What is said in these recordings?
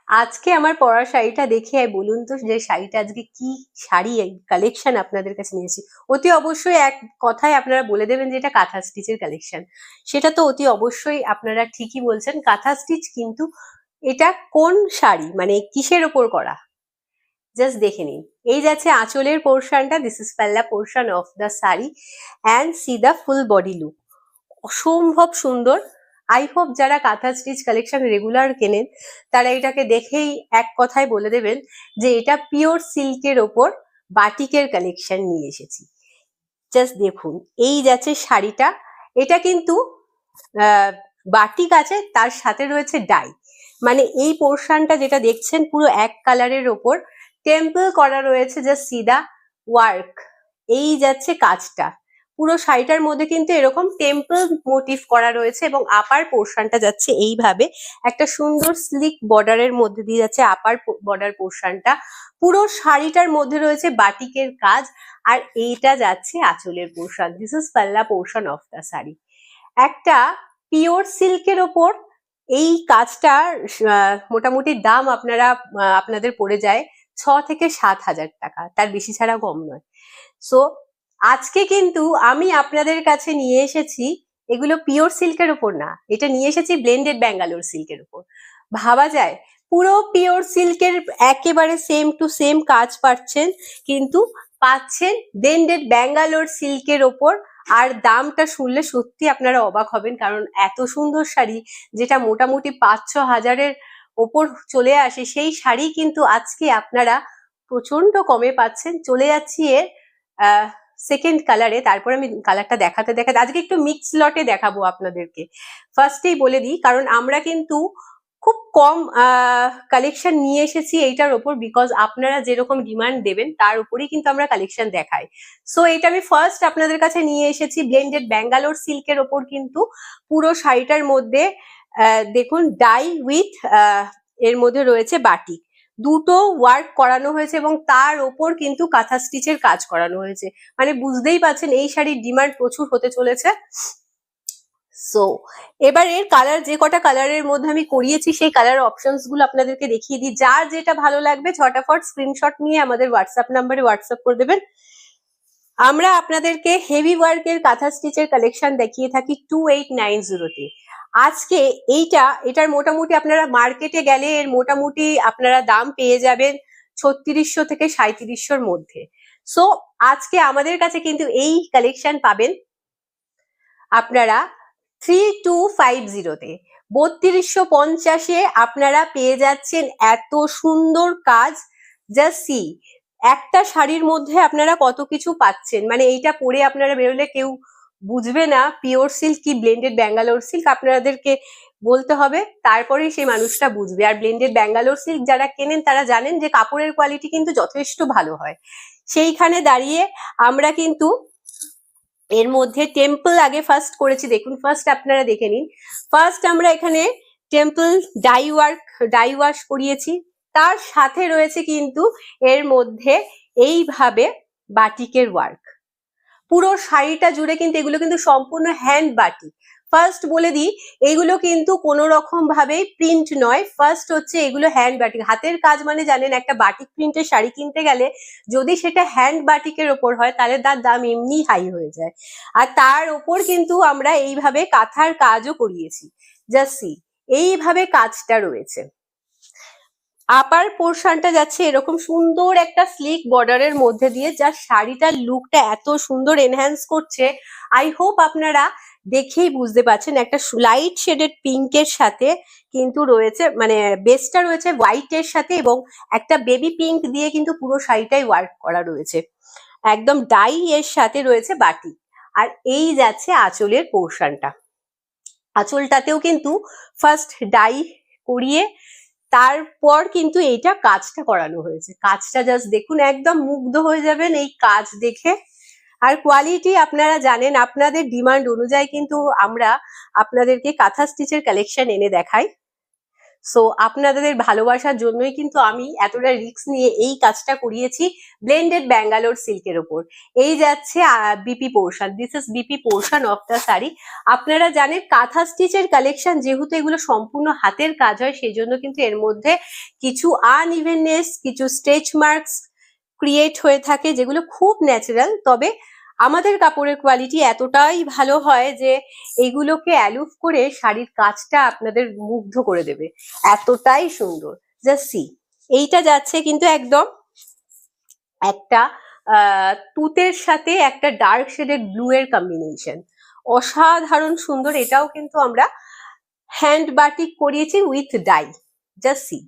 আজকে আমার পরা শাড়িটা দেখে বলুন তো যে শাড়িটা আজকে কি শাড়ি কালেকশন আপনাদের কাছে নিয়েছি। অতি অবশ্যই এক কথায় আপনারা বলে দেবেন যে এটা কাঁথা স্টিচের কালেকশন। সেটা তো অতি অবশ্যই আপনারা ঠিকই বলছেন, কাঁথা স্টিচ, কিন্তু এটা কোন শাড়ি, মানে কিসের ওপর করা জাস্ট দেখে নিন। এই যাচ্ছে আঁচলের পোর্শনটা, দিস ইজ পাল্লা portion of the sari and C the full body look. অসম্ভব সুন্দর। আই হোপ যারা কাঁথা স্টিচ কালেকশন রেগুলার কেনেন তারা এটাকে দেখেই এক কথায় বলে দেবেন যে এটা পিওর সিল্কের ওপর বাটিকের কালেকশন নিয়ে এসেছি। জাস্ট দেখুন, এই যাচ্ছে শাড়িটা, এটা কিন্তু বাটিক আছে, তার সাথে রয়েছে ডাই। মানে এই পোর্শনটা যেটা দেখছেন পুরো এক কালারের ওপর টেম্পল করা রয়েছে, জাস্ট সিদা ওয়ার্ক। এই যাচ্ছে কাজটা, পুরো শাড়িটার মধ্যে কিন্তু এরকম টেম্পল মোটিভ করা রয়েছে এবং আপার পোর্শনটা যাচ্ছে এইভাবে একটা সুন্দর স্লিক বর্ডারের মধ্যে দিয়ে যাচ্ছে আপার বর্ডার পোর্শনটা। পুরো শাড়িটার মধ্যে রয়েছে বাটিকের কাজ, আর এইটা যাচ্ছে আঁচলের পোর্শন। দিস ইজ পাল্লা পোর্শন অফ দ্য শাড়ি। একটা পিওর সিল্কের ওপর এই কাজটা মোটামুটি দাম আপনাদের পড়ে যায় 6 থেকে 7 হাজার টাকা, তার বেশি ছাড়া কম নয়। সো আজকে কিন্তু আমি আপনাদের কাছে নিয়ে এসেছি এগুলো পিওর সিল্কের উপর না, এটা নিয়ে এসেছি ব্লেন্ডেড ব্যাঙ্গালোর সিল্কের উপর। ভাবা যায় পুরো পিওর সিল্কের একেবারে সেম টু সেম কাজ পাচ্ছেন, কিন্তু পাচ্ছেন ব্লেন্ডেড ব্যাঙ্গালোর সিল্কের ওপর। আর দামটা শুনলে সত্যি আপনারা অবাক হবেন, কারণ এত সুন্দর শাড়ি যেটা মোটামুটি 5-6 হাজারের ওপর চলে আসে, সেই শাড়ি কিন্তু আজকে আপনারা প্রচন্ড কমে পাচ্ছেন। চলে যাচ্ছি এর সেকেন্ড কালারে, তারপর আমি কালারটা দেখাতে আজকে একটু মিক্স লটে দেখাবো আপনাদেরকে। ফার্স্টেই বলে দিই, কারণ আমরা কিন্তু খুব কম কালেকশন নিয়ে এসেছি এইটার ওপর, বিকজ আপনারা যেরকম ডিমান্ড দেবেন তার উপরেই কিন্তু আমরা কালেকশন দেখাই। সো এটা আমি ফার্স্ট আপনাদের কাছে নিয়ে এসেছি ব্লেন্ডেড ব্যাঙ্গালোর সিল্কের ওপর, কিন্তু পুরো শাড়িটার মধ্যে দেখুন ডাই উইথ এর মধ্যে রয়েছে বাটিক, দুটো ওয়ার্ক করানো হয়েছে এবং তার ওপর কিন্তু কাঁথা স্টিচের কাজ করানো হয়েছে। মানে বুঝতেই পারছেন এই শাড়ির ডিমান্ড প্রচুর হতে চলেছে। সো এবার এর কালার, যে কটা কালারের মধ্যে আমি করিয়েছি সেই কালার অপশনস গুলো আপনাদেরকে দেখিয়ে দিই। যার যেটা ভালো লাগবে ঝটাফট স্ক্রিনশট নিয়ে আমাদের হোয়াটসঅ্যাপ নাম্বারে হোয়াটসঅ্যাপ করে দেবেন। আমরা আপনাদেরকে হেভি ওয়ার্কের কাঁথা স্টিচের কালেকশন দেখিয়ে থাকি 2890-তে। আজকে এটার মোটামুটি আপনারা মার্কেটে গেলে এর মোটামুটি আপনারা দাম পেয়ে যাবেন 3600 থেকে 3700-র মধ্যে। সো আজকে আমাদের কাছে কিন্তু এই কালেকশন পাবেন আপনারা 3250-তে। 3250-এ আপনারা পেয়ে যাচ্ছেন এত সুন্দর কাজ। জাস্ট সি, একটা শাড়ির মধ্যে আপনারা কত কিছু পাচ্ছেন। মানে এইটা পরে আপনারা বেরোলে কেউ বুঝবে না পিওর সিল্ক কি ব্লেন্ডেড ব্যাঙ্গালোর সিল্ক, আপনাদেরকে বলতে হবে, তারপরেই সেই মানুষটা বুঝবে। আর ব্লেন্ডেড ব্যাঙ্গালোর সিল্ক যারা কেনেন তারা জানেন যে কাপড়ের কোয়ালিটি কিন্তু যথেষ্ট ভালো হয়। সেইখানে দাঁড়িয়ে আমরা কিন্তু এর মধ্যে টেম্পল আগে ফার্স্ট করেছি, দেখুন ফার্স্ট আপনারা দেখে নিন। ফার্স্ট আমরা এখানে টেম্পল ডাই ওয়াশ করিয়েছি, তার সাথে রয়েছে কিন্তু এর মধ্যে এইভাবে বাটিকের ওয়ার্ক। পুরো শাড়িটা জুড়ে কিন্তু এগুলো কিন্তু সম্পূর্ণ হ্যান্ড বাটিক। ফার্স্ট বলে দিই, এইগুলো কিন্তু কোনো রকম ভাবে প্রিন্ট নয়। ফার্স্ট হচ্ছে এগুলো হ্যান্ড বাটিক, হাতের কাজ। মানে জানেন একটা বাটিক প্রিন্টের শাড়ি কিনতে গেলে যদি সেটা হ্যান্ড বাটিকের ওপর হয় তাহলে তার দাম এমনি হাই হয়ে যায়। আর তার ওপর কিন্তু আমরা এইভাবে কাঁথার কাজও করিয়েছি। জাস্ট সি, এইভাবে কাজটা রয়েছে। আপার পোর্শনটা যাচ্ছে এরকম সুন্দর একটা স্লিক বর্ডারের মধ্যে দিয়ে, যা শাড়িটার লুকটা এত সুন্দর এনহ্যান্স করছে। আই হোপ আপনারা দেখেই বুঝতে পারছেন একটা লাইট শেডেড পিঙ্কের সাথে কিন্তু রয়েছে, মানে বেসটা রয়েছে হোয়াইটের সাথে এবং একটা বেবি পিঙ্ক দিয়ে কিন্তু পুরো শাড়িটাই ওয়ার্ক করা রয়েছে। একদম ডাই এর সাথে রয়েছে বাটি। আর এই যাচ্ছে আঁচলের পোর্শনটা, আঁচলটাতেও কিন্তু ফার্স্ট ডাই করিয়ে তারপর কিন্তু এইটা কাজটা করানো হয়েছে। কাজটা জাস্ট দেখুন, একদম মুগ্ধ হয়ে যাবেন এই কাজ দেখে। আর কোয়ালিটি আপনারা জানেন, আপনাদের ডিমান্ড অনুযায়ী কিন্তু আমরা আপনাদেরকে কাঁথা স্টিচের কালেকশন এনে দেখাই। সো আপনাদের ভালোবাসার জন্যই কিন্তু আমি এতটা রিস্ক নিয়ে এই কাজটা করিয়েছি ব্লেন্ডেড ব্যাঙ্গালোর সিল্কের ওপর। এই যাচ্ছে BP portion, this is BP portion of the sari. আপনারা জানেন কাঁথা স্টিচের কালেকশন যেহেতু এগুলো সম্পূর্ণ হাতের কাজ হয়, সেই জন্য কিন্তু এর মধ্যে কিছু আনইভেননেস, কিছু স্ট্রেচ মার্কস ক্রিয়েট হয়ে থাকে, যেগুলো খুব ন্যাচারাল। তবে আমাদের কাপড়ের কোয়ালিটি এতটাই ভালো হয় যে এগুলোকে অ্যালুভ করে শাড়ির কাজটা আপনাদের মুগ্ধ করে দেবে, এতটাই সুন্দর। জাস্ট সি, এইটা যাচ্ছে কিন্তু একদম একটা তুতের সাথে একটা ডার্ক শেডেড ব্লু এর কম্বিনেশন, অসাধারণ সুন্দর। এটাও কিন্তু আমরা হ্যান্ড বাটিক করিয়েছি উইথ ডাই। জাস্ট সি,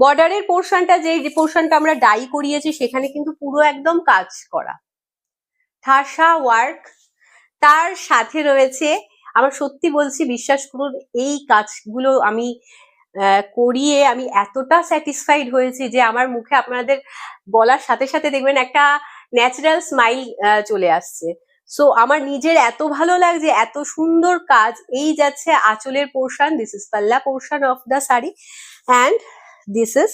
বর্ডারের পোর্শনটা, যে পোর্শনটা আমরা ডাই করিয়েছি সেখানে কিন্তু পুরো একদম কাজ করা ঠাসা ওয়ার্ক। তার সাথে রয়েছে, আমার সত্যি বলছি, বিশ্বাস করুন, এই কাজগুলো আমি করিয়ে আমি এতটা স্যাটিসফাইড হয়েছি যে আমার মুখে আপনাদের বলার সাথে সাথে দেখবেন একটা ন্যাচারাল স্মাইল চলে আসছে। সো আমার নিজের এত ভালো লাগছে, এত সুন্দর কাজ। এই যাচ্ছে আঁচলের পোর্শন, দিস ইজ পাল্লা portion of the sari, and this is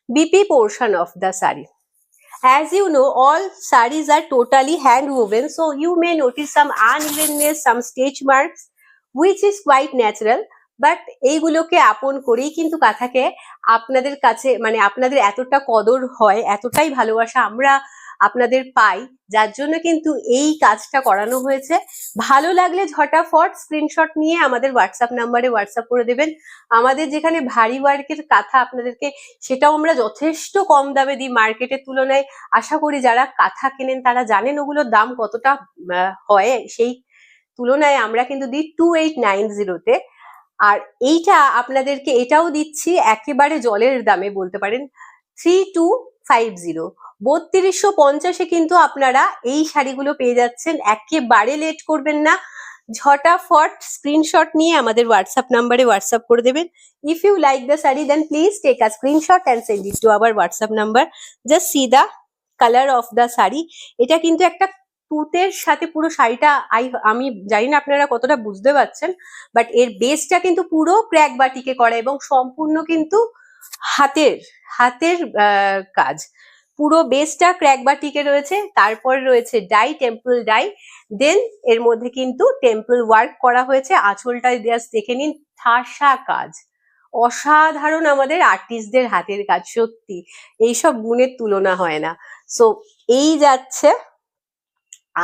BP portion of the sari. As you know, all sarees are totally hand woven, so you may notice some unevenness, some stitch marks, which is quite natural. But এইগুলোকে আপন করেই কিন্তু কাঁথাকে আপনাদের কাছে, মানে আপনাদের এতটা কদর হয়, এতটাই ভালোবাসা আমরা আপনাদের পাই, যার জন্য কিন্তু এই কাজটা করানো হয়েছে। ভালো লাগলে ঝটাফট স্ক্রিনশট নিয়ে আমাদের হোয়াটসঅ্যাপ নাম্বারে হোয়াটসঅ্যাপ করে দেবেন। আমাদের যেখানে ভারী ওয়ার্কের কাঁথা আপনাদেরকে, সেটাও আমরা যথেষ্ট কম দামে দিই মার্কেটের তুলনায়। আশা করি যারা কাঁথা কেনেন তারা জানেন ওগুলোর দাম কতটা হয়, সেই তুলনায় আমরা কিন্তু দিই 2890-তে। আর এইটা আপনাদেরকে এটাও দিচ্ছি একেবারে জলের দামে, বলতে পারেন 3250। 3250-এ কিন্তু আপনারা এই শাড়িগুলো পেয়ে যাচ্ছেন। একেবারে লেট করবেন না, ঝটাফট স্ক্রিনশট নিয়ে আমাদের হোয়াটসঅ্যাপ নাম্বারে হোয়াটসঅ্যাপ করে দেবেন। If you like the sari then please take a screenshot and send it to our WhatsApp number. Just see the colour of the sari. এটা কিন্তু একটা তুতের সাথে পুরো শাড়িটা, আমি জানি না আপনারা কতটা বুঝতে পারছেন, বাট এর বেসটা কিন্তু পুরো ক্র্যাক বাটিকে করা এবং সম্পূর্ণ কিন্তু হাতের হাতের কাজ। পুরো বেসটা ক্র্যাক বাটিকে রয়েছে, তারপরে রয়েছে ডাই, টেম্পল ডাই, দেন এর মধ্যে কিন্তু টেম্পল ওয়ার্ক করা হয়েছে। আঁচলটা জাস্ট দেখে নিন, ঠাসা কাজ, অসাধারণ আমাদের আর্টিস্টদের হাতের কাজ, সত্যি এইসব গুণের তুলনা হয় না। সো এই যাচ্ছে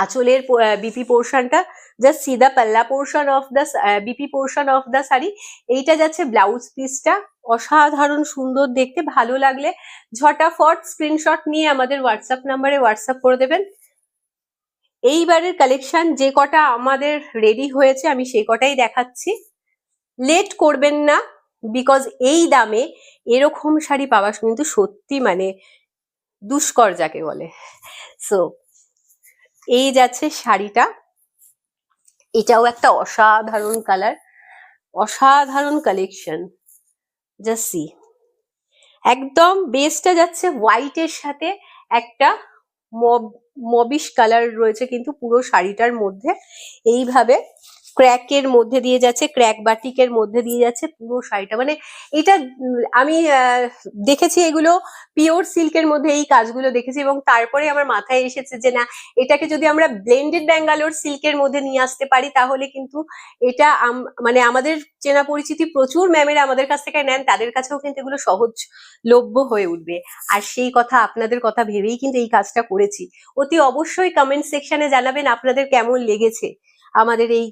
আঁচলের বিপি পোর্শনটা। জাস্ট সি দা পাল্লা portion of the BP portion of the sari. এইটা যাচ্ছে ব্লাউজ পিসটা, অসাধারণ সুন্দর দেখতে। ভালো লাগলে ঝটাফট স্ক্রিনশট নিয়ে আমাদের হোয়াটসঅ্যাপ নাম্বারে হোয়াটসঅ্যাপ করে দেবেন। এইবারের কালেকশন যে কটা আমাদের রেডি হয়েছে আমি সেই কটাই দেখাচ্ছি, লেট করবেন না, বিকজ এই দামে এরকম শাড়ি পাওয়া কিন্তু সত্যি মানে দুষ্কর যাকে বলে। সো এই যাচ্ছে শাড়িটা, এটাও একটা অসাধারণ কালার, অসাধারণ কালেকশন। জাস্ট সি, একদম বেসটা যাচ্ছে হোয়াইটের সাথে একটা মবিশ কালার রয়েছে কিন্তু পুরো শাড়িটার মধ্যে। এইভাবে ক্র্যাকের মধ্যে দিয়ে যাচ্ছে, ক্র্যাক বাটিকের মধ্যে দিয়ে যাচ্ছে পুরো শাড়িটা। মানে এটা আমি দেখেছি এগুলো পিওর সিল্কের মধ্যে এই কাজগুলো দেখেছি, এবং তারপরে আমার মাথায় এসেছে যে না, এটাকে যদি আমরা ব্লেন্ডেড ব্যাঙ্গালোর সিল্কের মধ্যে নিয়ে আসতে পারি তাহলে কিন্তু এটা মানে আমাদের চেনা পরিচিতি প্রচুর ম্যামেরা আমাদের কাছ থেকে নেন, তাদের কাছেও কিন্তু এগুলো সহজলভ্য হয়ে উঠবে। আর সেই কথা, আপনাদের কথা ভেবেই কিন্তু এই কাজটা করেছি। অতি অবশ্যই কমেন্ট সেকশনে জানাবেন আপনাদের কেমন লেগেছে আমাদের এই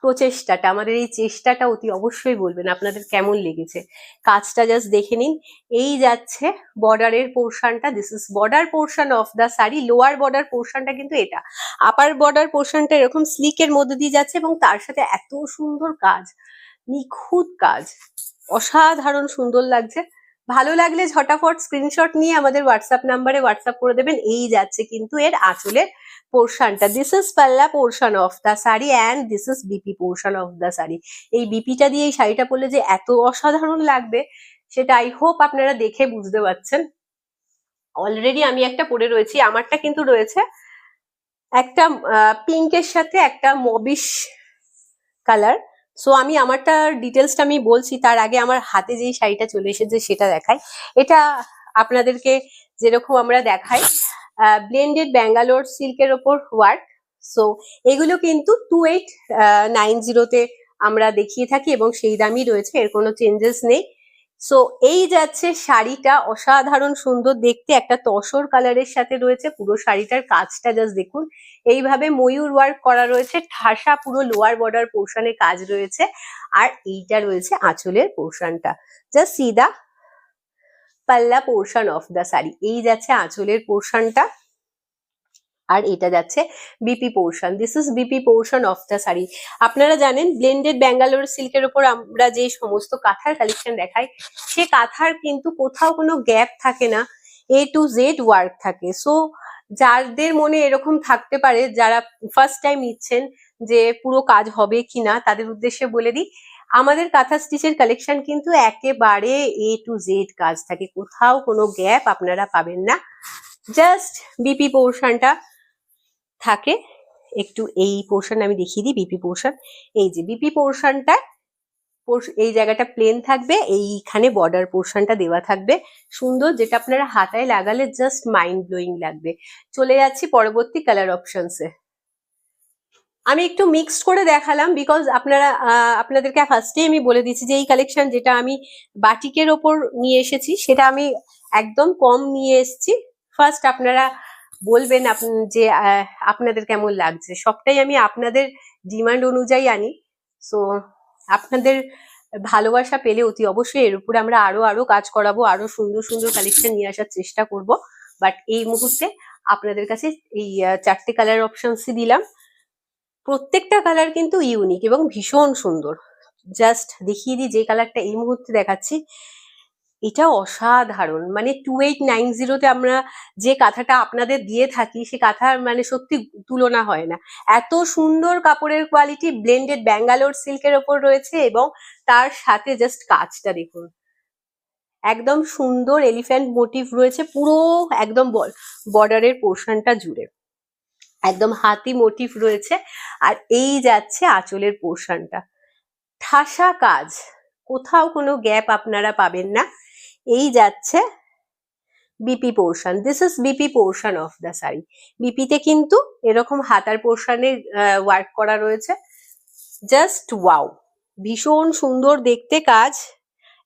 প্রচেষ্টাটা, আমাদের এই চেষ্টাটা অতি অবশ্যই বলবেন আপনাদের কেমন লেগেছে। কাজটা জাস্ট দেখে নিন। এই যাচ্ছে বর্ডারের পোর্শনটা, this is border portion of the sari. Lower border পোর্শনটা কিন্তু এটা, আপার বর্ডার পোর্শনটা এরকম স্লিকের মধ্যে দিয়ে যাচ্ছে এবং তার সাথে এত সুন্দর কাজ, নিখুঁত কাজ, অসাধারণ সুন্দর লাগছে। ভালো লাগলে ঝটাফট স্ক্রিনশট নিয়ে আমাদের হোয়াটসঅ্যাপ নাম্বারে হোয়াটসঅ্যাপ করে দেবেন। এই যাচ্ছে কিন্তু এর আঁচলের পোর্শনটা, দিস ইজ পাল্লা portion of the sari and this is BP portion of the sari. এই বিপিটা দিয়ে এই শাড়িটা পরলে যে এত অসাধারণ লাগবে সেটা আই হোপ আপনারা দেখে বুঝতে পারছেন। অলরেডি আমি একটা পরে রয়েছি, আমারটা কিন্তু রয়েছে একটা পিঙ্কের সাথে একটা মবিশ কালার, সো আমি আমারটা ডিটেলসটা আমি বলছি, তার আগে আমার হাতে যেই শাড়িটা চলে এসেছে সেটা দেখাই। এটা আপনাদেরকে যেরকম আমরা দেখাই ব্লেন্ডেড ব্যাঙ্গালোর সিল্কের ওপর ওয়ার্ক। সো এগুলো কিন্তু 2890-তে আমরা দেখিয়ে থাকি এবং সেই দামই রয়েছে, এর কোনো চেঞ্জেস নেই। সো এই যাচ্ছে শাড়িটা, অসাধারণ সুন্দর দেখতে, একটা তসর কালারের সাথে রয়েছে। পুরো শাড়িটার কাজটা জাস্ট দেখুন, এইভাবে ময়ূর ওয়ার্ক করা রয়েছে, ঠাসা পুরো লোয়ার বর্ডার পোর্শনে কাজ রয়েছে। আর এইটা রয়েছে আঁচলের পোর্শনটা, জাস্ট সি দা পাল্লা পোর্শন অফ দা শাড়ি। এই যাচ্ছে আঁচলের পোর্শনটা, আর এটা যাচ্ছে BP portion. This is BP portion of the sari. আপনারা জানেন ব্লেন্ডেড ব্যাঙ্গালোর সিল্কের উপর আমরা যে সমস্ত কাঁথার কালেকশন দেখাই, সে কাঁথার কিন্তু কোথাও কোনো গ্যাপ থাকে না, A to Z ওয়ার্ক থাকে। সো যাদের মনে এরকম থাকতে পারে, যারা ফার্স্ট টাইম নিচ্ছেন যে পুরো কাজ হবে কিনা, তাদের উদ্দেশ্যে বলে দিই, আমাদের কাঁথা স্টিচের কালেকশন কিন্তু একেবারে A to Z কাজ থাকে, কোথাও কোনো গ্যাপ আপনারা পাবেন না। জাস্ট বিপি পোর্শনটা থাকে একটু, এই পোর্শন আমি দেখিয়ে দিই। বিপি পোর্শন, এই যে বিপি পোর্শনটা, এই জায়গাটা প্লেন থাকবে, এইখানে বর্ডার পোর্শনটা দেওয়া থাকবে সুন্দর, যেটা আপনারা হাতায় লাগালে জাস্ট মাইন্ড ব্লোয়িং লাগবে। চলে যাচ্ছি পরবর্তী কালার অপশনসে। আমি একটু মিক্সড করে দেখালাম বিকজ আপনাদেরকে ফার্স্টে আমি বলে দিচ্ছি যে এই কালেকশন যেটা আমি বাটিকের ওপর নিয়ে এসেছি সেটা আমি একদম কম নিয়ে এসেছি। ফার্স্ট আপনারা বলবেন যে আপনাদের কেমন লাগছে, সবটাই আমি আপনাদের ডিমান্ড অনুযায়ী আনি। সো আপনাদের ভালোবাসা পেলে অতি অবশ্যই এর উপরে আমরা আরো আরো কাজ করাবো, আরো সুন্দর সুন্দর কালেকশন নিয়ে আসার চেষ্টা করব। বাট এই মুহূর্তে আপনাদের কাছে এই 4টে কালার অপশনসই দিলাম। প্রত্যেকটা কালার কিন্তু ইউনিক এবং ভীষণ সুন্দর। জাস্ট দেখিয়ে দিই যে কালারটা এই মুহূর্তে দেখাচ্ছি, এটা অসাধারণ। মানে 2890-তে আমরা যে কাঁথাটা আপনাদের দিয়ে থাকি সে কাঁথার মানে সত্যি তুলনা হয় না। এত সুন্দর কাপড়ের কোয়ালিটি, ব্লেন্ডেড ব্যাঙ্গালোর সিল্কের ওপর রয়েছে এবং তার সাথে জাস্ট কাজটা দেখুন, একদম সুন্দর এলিফ্যান্ট মোটিভ রয়েছে পুরো একদম বর্ডারের পোর্শনটা জুড়ে, একদম হাতি মোটিভ রয়েছে। আর এই যাচ্ছে আঁচলের পোর্শনটা, ঠাসা কাজ, কোথাও কোনো গ্যাপ আপনারা পাবেন না। এই যাচ্ছে BP portion, this is BP portion of the sari. বিপিতে কিন্তু এরকম হাতার পোর্শনে ওয়ার্ক করা রয়েছে, জাস্ট ওয়াও, ভীষণ সুন্দর দেখতে কাজ।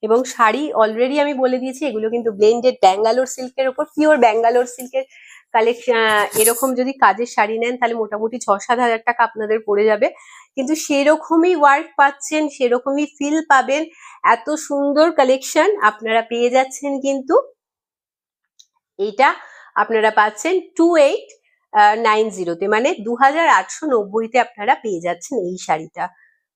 এবং শাড়ি অলরেডি আমি বলে দিয়েছি এগুলো কিন্তু ব্লেন্ডেড ব্যাঙ্গালোর সিল্কের উপর, পিওর ব্যাঙ্গালোর সিল্কের কালেকশন। এরকম যদি কাজের শাড়ি নেন তাহলে মোটামুটি 6-7 হাজার টাকা আপনাদের পড়ে যাবে, কিন্তু সেরকমই ওয়ার্ক পাচ্ছেন, সেরকমই ফিল পাবেন। এত সুন্দর কালেকশন আপনারা পেয়ে যাচ্ছেন, কিন্তু এইটা আপনারা পাচ্ছেন 2890-তে, মানে 2890-তে আপনারা পেয়ে যাচ্ছেন এই শাড়িটা।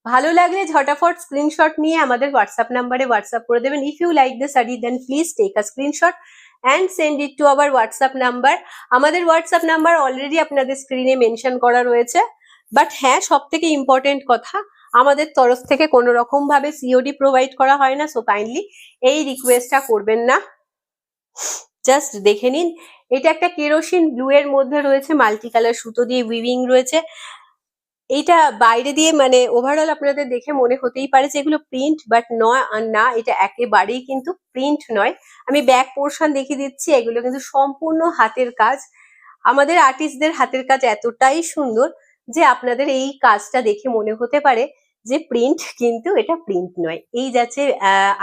ভালো লাগলে ঝটাফট স্ক্রিনশট নিয়ে আমাদের হোয়াটসঅ্যাপ নাম্বারে হোয়াটসঅ্যাপ করে দেবেন। If you like the sari then please take a screenshot and send it to our WhatsApp number. আমাদের হোয়াটসঅ্যাপ নাম্বার অলরেডি আপনাদের স্ক্রিনে মেনশন করা রয়েছে। বাট হ্যাঁ, সব থেকে ইম্পর্টেন্ট কথা, আমাদের তরফ থেকে কোনো রকম ভাবে সিওডি প্রোভাইড করা হয় না, সো কাইন্ডলি এই রিকোয়েস্টটা করবেন না। জাস্ট দেখে নিন, এটা একটা কেরোসিন ব্লু এর মধ্যে রয়েছে, মাল্টি কালার সুতো দিয়ে উইভিং রয়েছে। এইটা বাইরে দিয়ে মানে ওভারঅল আপনাদের দেখে মনে হতেই পারে যে এগুলো প্রিন্ট, বাট নয়, আর না, এটা একেবারেই কিন্তু প্রিন্ট নয়। আমি ব্যাক পোর্শন দেখিয়ে দিচ্ছি, এগুলো কিন্তু সম্পূর্ণ হাতের কাজ। আমাদের আর্টিস্টদের হাতের কাজ এতটাই সুন্দর যে আপনাদের এই কাজটা দেখে মনে হতে পারে যে প্রিন্ট, কিন্তু এটা প্রিন্ট নয়। এই যাচ্ছে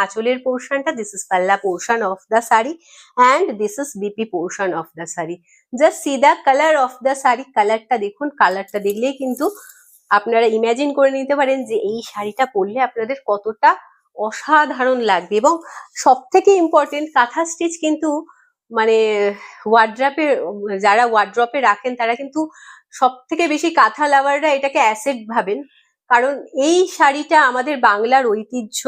আঁচলের পোর্শনটা, দিস ইজ পাল্লা portion of the sari and this is BP portion of the sari. Just see the colour of the sari, কালারটা দেখুন, কালারটা দেখলেই কিন্তু আপনারা ইমাজিন করে নিতে পারেন যে এই শাড়িটা পরলে আপনাদের কতটা অসাধারণ লাগবে। এবং সব থেকে ইম্পর্টেন্ট, কাঁথা স্টিচ কিন্তু মানে ওয়ার্ড্রপে, যারা ওয়ার্ড্রপে রাখেন তারা কিন্তু সব থেকে বেশি কাঁথা লাভাররা এটাকে অ্যাসেট ভাবেন, কারণ এই শাড়িটা আমাদের বাংলার ঐতিহ্য।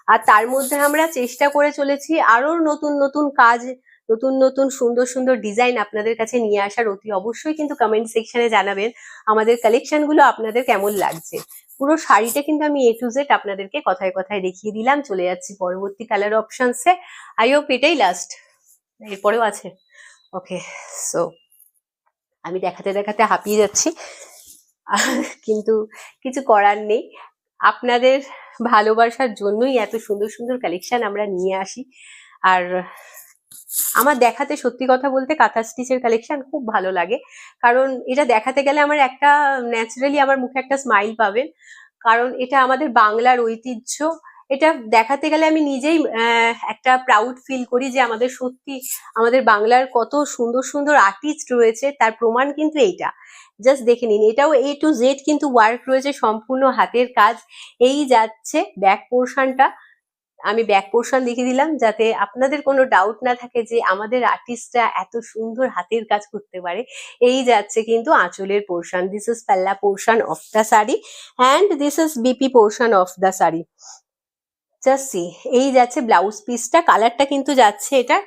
আর তার মধ্যে আমরা চেষ্টা করে চলেছি আরো নতুন নতুন কাজ, নতুন নতুন সুন্দর সুন্দর ডিজাইন আপনাদের কাছে নিয়ে আসার। অতি অবশ্যই কিন্তু কমেন্ট সেকশনে জানাবেন আমাদের কালেকশন গুলো আপনাদের কেমন লাগছে। পুরো শাড়িটা কিন্তু আমি A to Z আপনাদেরকে কথায় কথায় দেখিয়ে দিলাম। চলে যাচ্ছি পরবর্তী কালার অপশনসে। আই হোপ এটাই লাস্ট, এরপরেও আছে। ওকে, সো আমি দেখাতে দেখাতে হাঁপিয়ে যাচ্ছি, কিন্তু কিছু করার নেই। আপনাদের ভালোবাসার জন্যই এত সুন্দর সুন্দর কালেকশন আমরা নিয়ে আসি। আর আমার দেখাতে, সত্যি কথা বলতে, কাঁথা স্টিচের কালেকশন খুব ভালো লাগে, কারণ এটা দেখাতে গেলে আমার একটা ন্যাচারালি আমার মুখে একটা স্মাইল পাবেন, কারণ এটা আমাদের বাংলার ঐতিহ্য। এটা দেখাতে গেলে আমি নিজেই একটা প্রাউড ফিল করি যে আমাদের সত্যি আমাদের বাংলার কত সুন্দর সুন্দর আর্টিস্ট রয়েছে, তার প্রমাণ কিন্তু এইটা। জাস্ট দেখে নিন, এটাও A to Z কিন্তু ওয়ার্ক রয়েছে, সম্পূর্ণ হাতের কাজ। এই যাচ্ছে ব্যাক পোর্শনটা, আমি ব্যাক পোর্শন দেখিয়ে দিলাম যাতে আপনাদের কোনো ডাউট না থাকে যে আমাদের আর্টিস্টরা এত সুন্দর হাতের কাজ করতে পারে। এই যাচ্ছে কিন্তু আঁচলের পোর্শন, দিস ইজ পাল্লা portion of the sari and this is BP portion of the sari. Just see, এই যাচ্ছে ব্লাউজ পিসটা, কালারটা কিন্তু যাচ্ছে এটা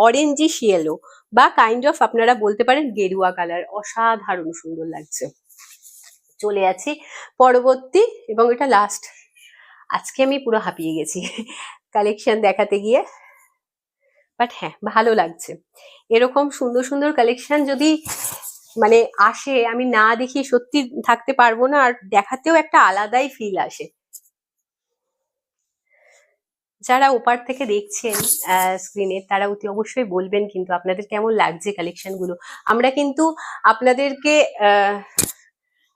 অরেঞ্জিশ ইয়েলো বা কাইন্ড অফ আপনারা বলতে পারেন গেরুয়া কালার, অসাধারণ সুন্দর লাগছে। চলে যাচ্ছি পরবর্তী, এবং এটা লাস্ট। আজকে আমি পুরো হাঁপিয়ে গেছি কালেকশন দেখাতে গিয়ে, বাট হ্যাঁ ভালো লাগছে। এরকম সুন্দর সুন্দর কালেকশন যদি মানে আসে, আমি না দেখি সত্যি থাকতে পারবো না, আর দেখাতেও একটা আলাদাই ফিল আসে। যারা ওপার থেকে দেখছেন স্ক্রিনে, তারা অতি অবশ্যই বলবেন কিন্তু আপনাদের কেমন লাগছে কালেকশন গুলো। আমরা কিন্তু আপনাদেরকে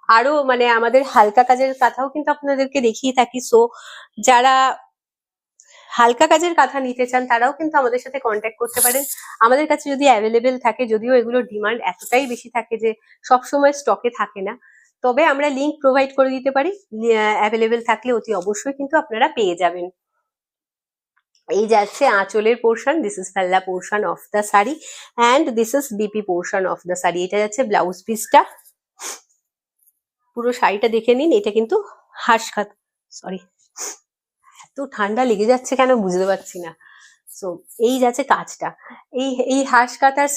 আরো মানে আমাদের হালকা কাজের কথাও কিন্তু আপনাদেরকে দেখিয়ে থাকি। সো যারা হালকা কাজের কাঁথা নিতে চান তারাও কিন্তু আমাদের সাথে কন্ট্যাক্ট করতে পারেন। আমাদের কাছে যদি অ্যাভেলেবেল থাকে, যদিও এগুলোর ডিমান্ড এতটাই বেশি থাকে যে সবসময় স্টকে থাকে না, তবে আমরা লিঙ্ক প্রোভাইড করে দিতে পারি, অ্যাভেলেবেল থাকলে অতি অবশ্যই কিন্তু আপনারা পেয়ে যাবেন। এই যাচ্ছে আঁচলের পোর্শন, দিস ইজ পাল্লা portion of the sari and this is BP portion of the sari. এটা যাচ্ছে ব্লাউজ পিসটা, পুরো শাড়িটা দেখে নিন। এটা কিন্তু হাঁস কাঁথা, সরি এত ঠান্ডা লেগে যাচ্ছে কেন বুঝতে পারছি না। সো এই যাচ্ছে কাজটা, এই এই হাঁস কাঁথার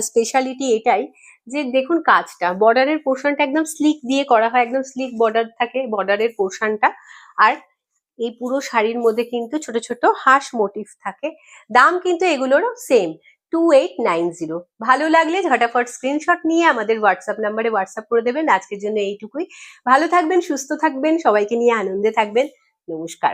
স্পেশালিটি এটাই যে দেখুন কাজটা, বর্ডারের পোর্শনটা একদম স্লিক দিয়ে করা হয়, একদম স্লিক বর্ডার থাকে বর্ডারের পোর্শনটা, আর এই পুরো শাড়ির মধ্যে কিন্তু ছোট ছোট হাঁস মোটিভ থাকে। দাম কিন্তু এগুলোরও সেম, 2890। ভালো লাগলে ঝটাফট স্ক্রিনশট নিয়ে আমাদের হোয়াটসঅ্যাপ নাম্বারে হোয়াটসঅ্যাপ করে দেবেন। আজকের জন্য এইটুকুই। ভালো থাকবেন, সুস্থ থাকবেন, সবাইকে নিয়ে আনন্দে থাকবেন। নমস্কার।